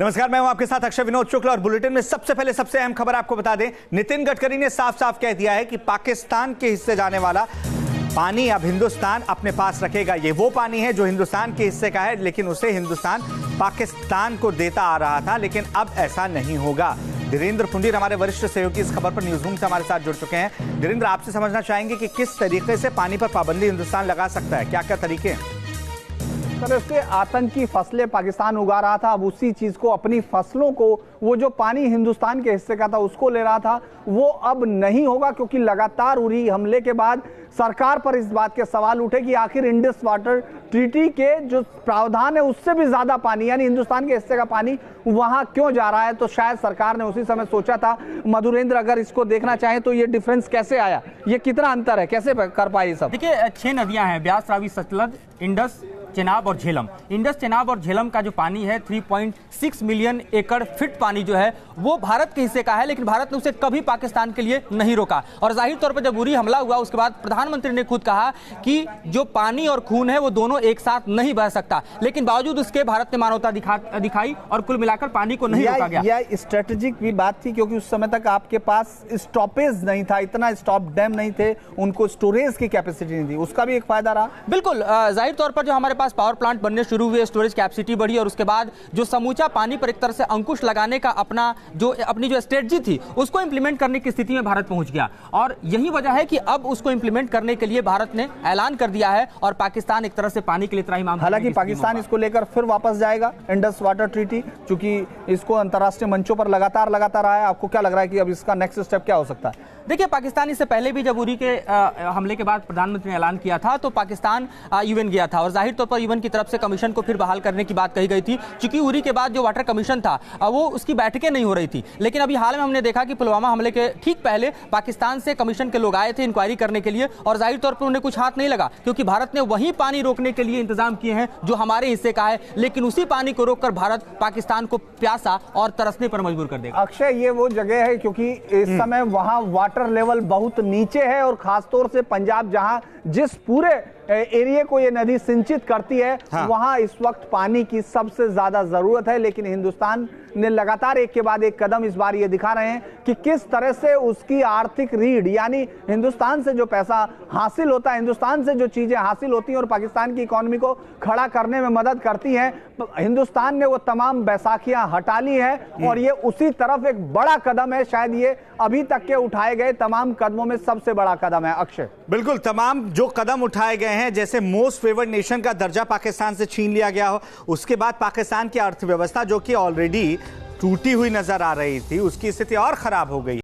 नमस्कार, मैं हूं आपके साथ अक्षय विनोद शुक्ल और बुलेटिन में सबसे पहले सबसे अहम खबर आपको बता दें। नितिन गडकरी ने साफ साफ कह दिया है कि पाकिस्तान के हिस्से जाने वाला पानी अब हिंदुस्तान अपने पास रखेगा। ये वो पानी है जो हिंदुस्तान के हिस्से का है, लेकिन उसे हिंदुस्तान पाकिस्तान को देता आ रहा था, लेकिन अब ऐसा नहीं होगा। धीरेन्द्र पुंडीर हमारे वरिष्ठ सहयोगी इस खबर पर न्यूज रूम से हमारे साथ जुड़ चुके हैं। धीरेन्द्र, आपसे समझना चाहेंगे कि किस तरीके से पानी पर पाबंदी हिंदुस्तान लगा सकता है, क्या क्या तरीके हैं? सर, इसके आतंकी फसलें पाकिस्तान उगा रहा था, अब उसी चीज को, अपनी फसलों को, वो जो पानी हिंदुस्तान के हिस्से का था उसको ले रहा था, वो अब नहीं होगा, क्योंकि लगातार उरी हमले के बाद सरकार पर इस बात के सवाल उठे कि आखिर इंडस वाटर ट्रीटी के जो प्रावधान है उससे भी ज्यादा पानी, यानी हिंदुस्तान के हिस्से का पानी वहां क्यों जा रहा है। तो शायद सरकार ने उसी समय सोचा था। मधुरेंद्र, अगर इसको देखना चाहें तो ये डिफरेंस कैसे आया, ये कितना अंतर है, कैसे कर पाए सब? देखिए, 6 नदियां हैं, ब्यास, रावी, सतलज, इंडस, चेनाब और झेलम। इंडस, चेनाब और झेलम का जो पानी है 3.6 मिलियन एकड़ फीट पानी जो है वो भारत के हिस्से का है, लेकिन भारत ने उसे कभी पाकिस्तान के लिए नहीं रोका। और जाहिर तौर पर जब उरी हमला हुआ उसके बाद प्रधानमंत्री ने खुद कहा कि जो पानी और खून है वो दोनों एक साथ नहीं बह सकता, लेकिन बावजूद उसके भारत ने मानवता दिखाई और कुल मिलाकर पानी को नहीं रोका गया। यह स्ट्रेटेजिक भी बात थी, क्योंकि उस समय तक आपके पास स्टॉपेज नहीं था, इतना स्टॉप डैम नहीं थे, उनको स्टोरेज की कैपेसिटी नहीं थी, उसका भी एक फायदा रहा। बिल्कुल, जाहिर तौर पर जो हमारे पास पावर प्लांट बनने शुरू हुए, स्टोरेज कैपेसिटी बढ़ी और उसके बाद जो समूचा पानी पर एक तरह से अंकुश लगाने का अपनी जो स्ट्रेटजी थी उसको इंप्लीमेंट करने की स्थिति में भारत पहुंच गया। और यही वजह है कि अब उसको इंप्लीमेंट करने के लिए भारत ने ऐलान कर दिया है और पाकिस्तान एक तरह से पानी के लिए त्राहिमाम। हालांकि पाकिस्तान इसको लेकर फिर वापस जाएगा, इंडस वाटर ट्रीटी, क्योंकि इसको अंतर्राष्ट्रीय मंचों पर लगातार आया है। आपको क्या लग रहा है कि अब इसका नेक्स्ट स्टेप क्या हो सकता है? देखिए, पाकिस्तान इससे पहले भी जब उरी के हमले के बाद प्रधानमंत्री ने ऐलान किया था तो पाकिस्तान यूएन गया था और जाहिर तौर पर यूएन की तरफ से कमीशन को फिर बहाल करने की बात कही गई थी, क्योंकि उरी के बाद जो वाटर कमीशन था वो उसकी बैठकें नहीं हो रही थी। लेकिन अभी हाल में हमने देखा कि पुलवामा हमले के ठीक पहले पाकिस्तान से कमीशन के लोग आए थे इंक्वायरी करने के लिए और जाहिर तौर पर उन्हें कुछ हाथ नहीं लगा, क्योंकि भारत ने वही पानी रोकने के लिए इंतजाम किए हैं जो हमारे हिस्से का है, लेकिन उसी पानी को रोककर भारत पाकिस्तान को प्यासा और तरसने पर मजबूर कर देगा। अक्षय, ये वो जगह है क्योंकि इस समय वहां वाटर लेवल बहुत नीचे है और खासतौर से पंजाब, जहां जिस पूरे एरिया को ये नदी सिंचित करती है, वहां इस वक्त पानी की सबसे ज्यादा जरूरत है। लेकिन हिंदुस्तान ने लगातार एक के बाद एक कदम इस बार ये दिखा रहे हैं कि किस तरह से उसकी आर्थिक रीढ़, यानी हिंदुस्तान से जो पैसा हासिल होता है, हिंदुस्तान से जो चीजें हासिल होती हैं और पाकिस्तान की इकोनॉमी को खड़ा करने में मदद करती हैं, हिंदुस्तान ने वो तमाम बैसाखियां हटा ली है और ये उसी तरफ एक बड़ा कदम है। शायद ये अभी तक के उठाए गए तमाम कदमों में सबसे बड़ा कदम है। अक्षय, बिल्कुल, तमाम जो कदम उठाए गए हैं, जैसे मोस्ट फेवर्ड नेशन का दर्जा पाकिस्तान से छीन लिया गया हो, उसके बाद पाकिस्तान की अर्थव्यवस्था जो कि ऑलरेडी टूटी हुई नजर आ रही थी, उसकी स्थिति और खराब हो गई।